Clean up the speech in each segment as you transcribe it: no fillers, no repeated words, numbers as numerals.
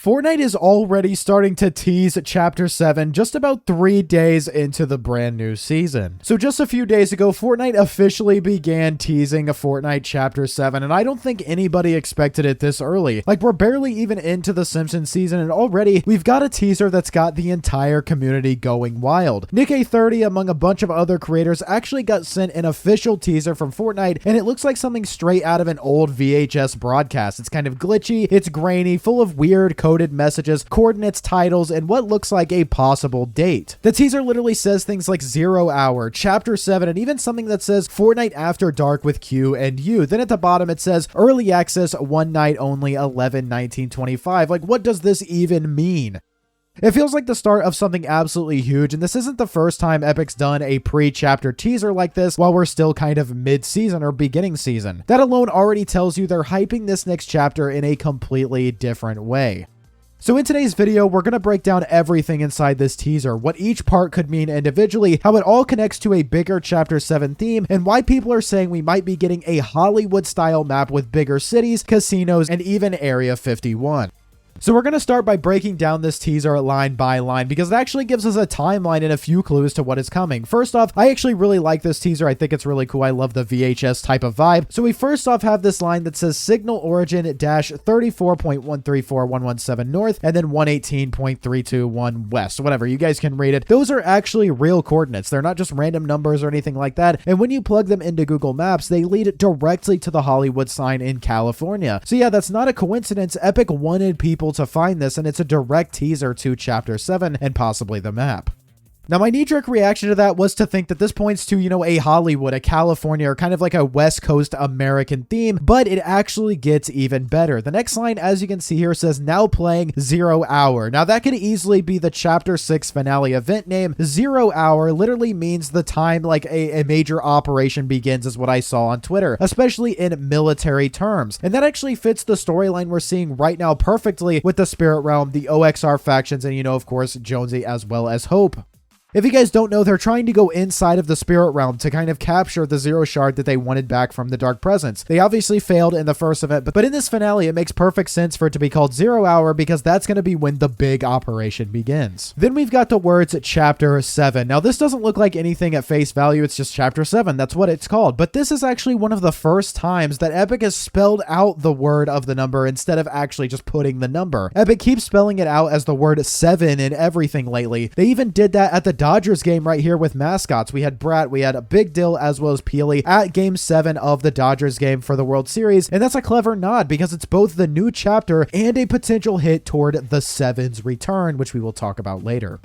Fortnite is already starting to tease Chapter 7 just about 3 days into the brand new season. So just a few days ago, Fortnite officially began teasing a Fortnite Chapter 7, and I don't think anybody expected it this early. Like, we're barely even into the Simpsons season, and already we've got a teaser that's got the entire community going wild. Nick30, among a bunch of other creators, actually got sent an official teaser from Fortnite, and it looks like something straight out of an old VHS broadcast. It's kind of glitchy, it's grainy, full of weird coded messages, coordinates, titles, and what looks like a possible date. The teaser literally says things like 0 hour, Chapter 7, and even something that says Fortnite After Dark with Q&U. Then at the bottom it says early access, one night only, 11/19/25. Like, what does this even mean? It feels like the start of something absolutely huge, and this isn't the first time Epic's done a pre-chapter teaser like this while we're still kind of mid-season or beginning season. That alone already tells you they're hyping this next chapter in a completely different way. So in today's video, we're going to break down everything inside this teaser, what each part could mean individually, how it all connects to a bigger Chapter 7 theme, and why people are saying we might be getting a Hollywood-style map with bigger cities, casinos, and even Area 51. So we're going to start by breaking down this teaser line by line because it actually gives us a timeline and a few clues to what is coming. First off, I actually really like this teaser. I think it's really cool. I love the VHS type of vibe. So we first off have this line that says signal origin -34.134117 north and then 118.321 west. Whatever, you guys can read it. Those are actually real coordinates. They're not just random numbers or anything like that. And when you plug them into Google Maps, they lead directly to the Hollywood sign in California. So yeah, that's not a coincidence. Epic wanted people to find this, and it's a direct teaser to Chapter 7 and possibly the map. Now, my knee-jerk reaction to that was to think that this points to, a Hollywood, a California, or kind of like a West Coast American theme, but it actually gets even better. The next line, as you can see here, says now playing 0 hour. Now, that could easily be the Chapter 6 finale event name. 0 hour literally means the time like a major operation begins is what I saw on Twitter, especially in military terms. And that actually fits the storyline we're seeing right now perfectly with the Spirit Realm, the OXR factions, and, of course, Jonesy as well as Hope. If you guys don't know, they're trying to go inside of the Spirit Realm to kind of capture the Zero Shard that they wanted back from the Dark Presence. They obviously failed in the first event, but in this finale, it makes perfect sense for it to be called 0 hour because that's going to be when the big operation begins. Then we've got the words Chapter 7. Now, this doesn't look like anything at face value. It's just Chapter 7. That's what it's called. But this is actually one of the first times that Epic has spelled out the word of the number instead of actually just putting the number. Epic keeps spelling it out as the word 7 in everything lately. They even did that at the Dodgers game right here with mascots. We had Brat, we had a Big Dill as well as Peely at Game 7 of the Dodgers game for the World Series, and that's a clever nod because it's both the new chapter and a potential hit toward the Seven's return, which we will talk about later.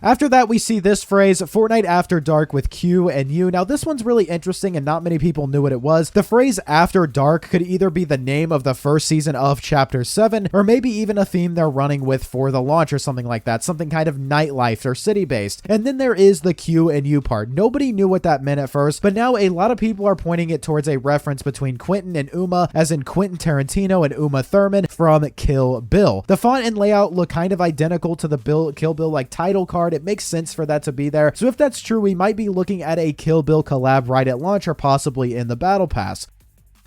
After that, we see this phrase, Fortnite After Dark with Q&U. Now, this one's really interesting and not many people knew what it was. The phrase After Dark could either be the name of the first season of Chapter 7 or maybe even a theme they're running with for the launch or something like that, something kind of nightlife or city-based. And then there is the Q&U part. Nobody knew what that meant at first, but now a lot of people are pointing it towards a reference between Quentin and Uma, as in Quentin Tarantino and Uma Thurman from Kill Bill. The font and layout look kind of identical to the Kill Bill like title card. It makes sense for that to be there. So if that's true, we might be looking at a Kill Bill collab right at launch or possibly in the Battle Pass.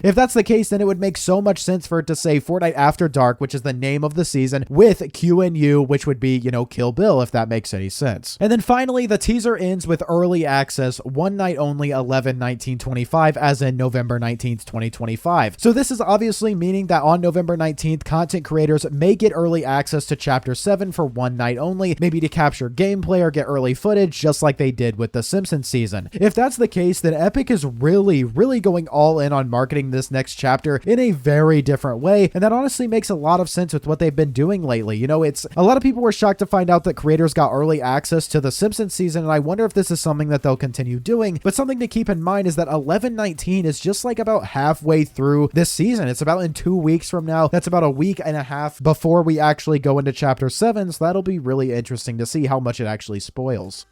If that's the case, then it would make so much sense for it to say Fortnite After Dark, which is the name of the season, with Q&U, which would be, Kill Bill, if that makes any sense. And then finally, the teaser ends with early access, one night only, 11/19/25, as in November 19th, 2025. So this is obviously meaning that on November 19th, content creators may get early access to Chapter 7 for one night only, maybe to capture gameplay or get early footage, just like they did with the Simpsons season. If that's the case, then Epic is really going all in on marketing this next chapter in a very different way, and that honestly makes a lot of sense with what they've been doing lately. It's a lot of people were shocked to find out that creators got early access to the Simpsons season, and I wonder if this is something that they'll continue doing. But something to keep in mind is that 11/19 is just like about halfway through this season. It's about in 2 weeks from now. That's about a week and a half before we actually go into Chapter 7, so that'll be really interesting to see how much it actually spoils.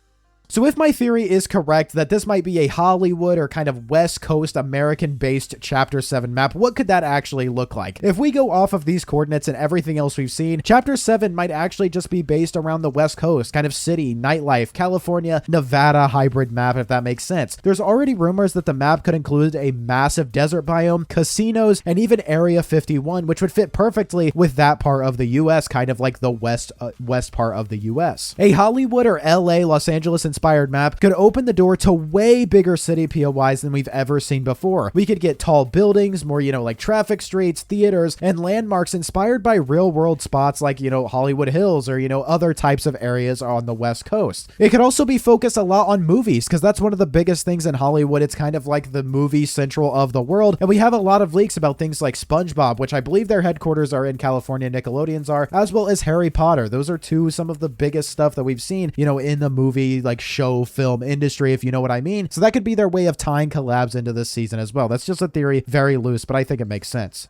So if my theory is correct that this might be a Hollywood or kind of West Coast American-based Chapter 7 map, what could that actually look like? If we go off of these coordinates and everything else we've seen, Chapter 7 might actually just be based around the West Coast, kind of city, nightlife, California, Nevada hybrid map, if that makes sense. There's already rumors that the map could include a massive desert biome, casinos, and even Area 51, which would fit perfectly with that part of the US, kind of like the west part of the US. A Hollywood or LA, Los Angeles inspired map could open the door to way bigger city POIs than we've ever seen before. We could get tall buildings, more, like traffic streets, theaters, and landmarks inspired by real world spots like, Hollywood Hills or, other types of areas on the West Coast. It could also be focused a lot on movies because that's one of the biggest things in Hollywood. It's kind of like the movie central of the world. And we have a lot of leaks about things like SpongeBob, which I believe their headquarters are in California, Nickelodeon's are, as well as Harry Potter. Those are some of the biggest stuff that we've seen, in the movie, like show film industry, if you know what I mean. So that could be their way of tying collabs into this season as well. That's just a theory, very loose, but I think it makes sense.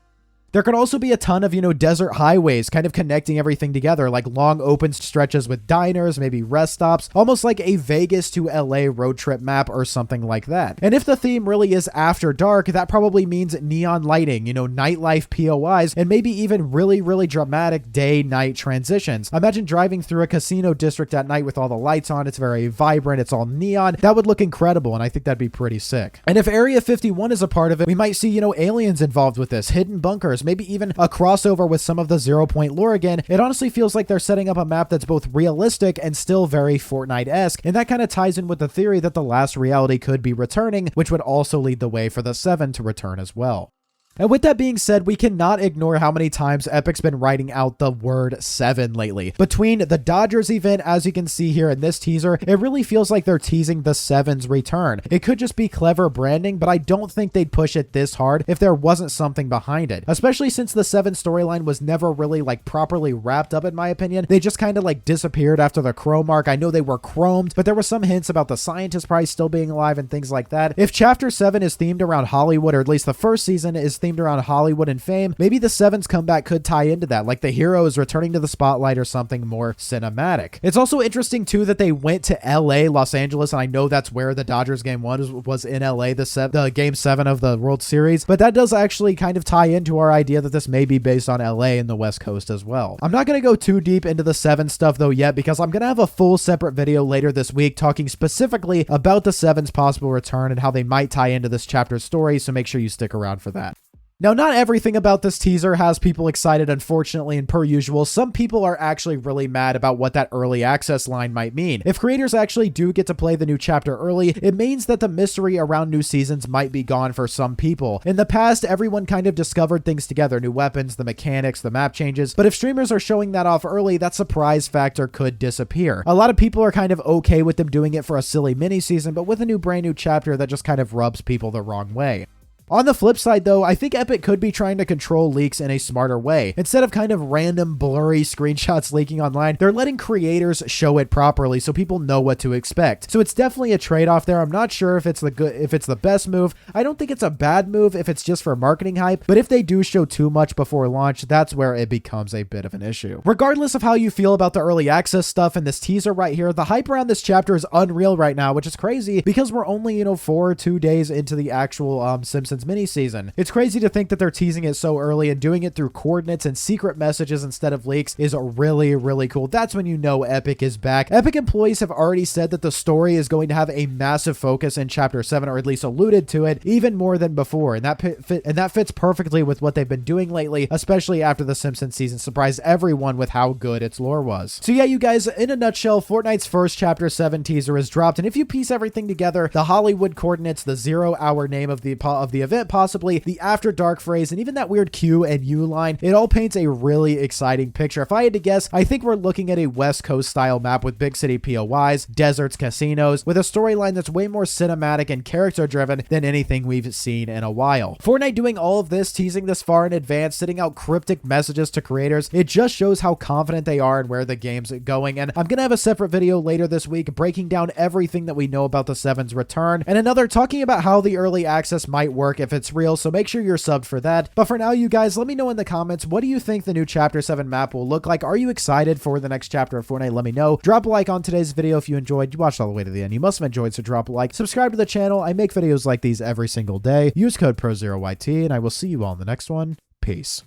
There could also be a ton of, desert highways kind of connecting everything together, like long open stretches with diners, maybe rest stops, almost like a Vegas to LA road trip map or something like that. And if the theme really is after dark, that probably means neon lighting, nightlife POIs, and maybe even really, really dramatic day-night transitions. Imagine driving through a casino district at night with all the lights on. It's very vibrant. It's all neon. That would look incredible, and I think that'd be pretty sick. And if Area 51 is a part of it, we might see, aliens involved with this, hidden bunkers, maybe even a crossover with some of the 0 Point lore again. It honestly feels like they're setting up a map that's both realistic and still very Fortnite-esque, and that kind of ties in with the theory that the last reality could be returning, which would also lead the way for the 7 to return as well. And with that being said, we cannot ignore how many times Epic's been writing out the word 7 lately. Between the Dodgers event, as you can see here in this teaser, it really feels like they're teasing the 7's return. It could just be clever branding, but I don't think they'd push it this hard if there wasn't something behind it. Especially since the 7 storyline was never really properly wrapped up, in my opinion. They just kind of disappeared after the Chrome arc. I know they were chromed, but there were some hints about the scientist prize still being alive and things like that. If Chapter 7 is themed around Hollywood, or at least the first season is themed around Hollywood and fame, maybe the 7's comeback could tie into that, like the hero is returning to the spotlight or something more cinematic. It's also interesting too that they went to LA, Los Angeles, and I know that's where the Dodgers game was in LA, the game 7 of the World Series, but that does actually kind of tie into our idea that this may be based on LA and the West Coast as well. I'm not going to go too deep into the 7 stuff though yet, because I'm going to have a full separate video later this week talking specifically about the 7's possible return and how they might tie into this chapter's story, so make sure you stick around for that. Now, not everything about this teaser has people excited, unfortunately, and per usual, some people are actually really mad about what that early access line might mean. If creators actually do get to play the new chapter early, it means that the mystery around new seasons might be gone for some people. In the past, everyone kind of discovered things together, new weapons, the mechanics, the map changes, but if streamers are showing that off early, that surprise factor could disappear. A lot of people are kind of okay with them doing it for a silly mini season, but with a brand new chapter, that just kind of rubs people the wrong way. On the flip side though, I think Epic could be trying to control leaks in a smarter way. Instead of kind of random blurry screenshots leaking online, they're letting creators show it properly so people know what to expect. So it's definitely a trade-off there. I'm not sure if it's the best move. I don't think it's a bad move if it's just for marketing hype, but if they do show too much before launch, that's where it becomes a bit of an issue. Regardless of how you feel about the early access stuff and this teaser right here, the hype around this chapter is unreal right now, which is crazy because we're only, 2 days into the actual Simpsons mini season. It's crazy to think that they're teasing it so early, and doing it through coordinates and secret messages instead of leaks is really, really cool. That's when you know Epic is back. Epic employees have already said that the story is going to have a massive focus in Chapter 7, or at least alluded to it even more than before, and that fits perfectly with what they've been doing lately, especially after the Simpsons season surprised everyone with how good its lore was. So yeah, you guys, in a nutshell, Fortnite's first Chapter 7 teaser is dropped, and if you piece everything together, the Hollywood coordinates, the 0-hour name of the event, possibly the after dark phrase, and even that weird Q&U line, it all paints a really exciting picture. If I had to guess, I think we're looking at a West Coast style map with big city POIs, deserts, casinos, with a storyline that's way more cinematic and character driven than anything we've seen in a while. Fortnite doing all of this, teasing this far in advance, sending out cryptic messages to creators, it just shows how confident they are in where the game's going. And I'm gonna have a separate video later this week breaking down everything that we know about the 7's return, and another talking about how the early access might work work if it's real, so make sure you're subbed for that. But for now, you guys, let me know in the comments, what do you think the new Chapter 7 map will look like? Are you excited for the next chapter of Fortnite? Let me know. Drop a like on today's video if you enjoyed. You watched all the way to the end. You must have enjoyed, so drop a like. Subscribe to the channel. I make videos like these every single day. Use code PROZEROYT, and I will see you all in the next one. Peace.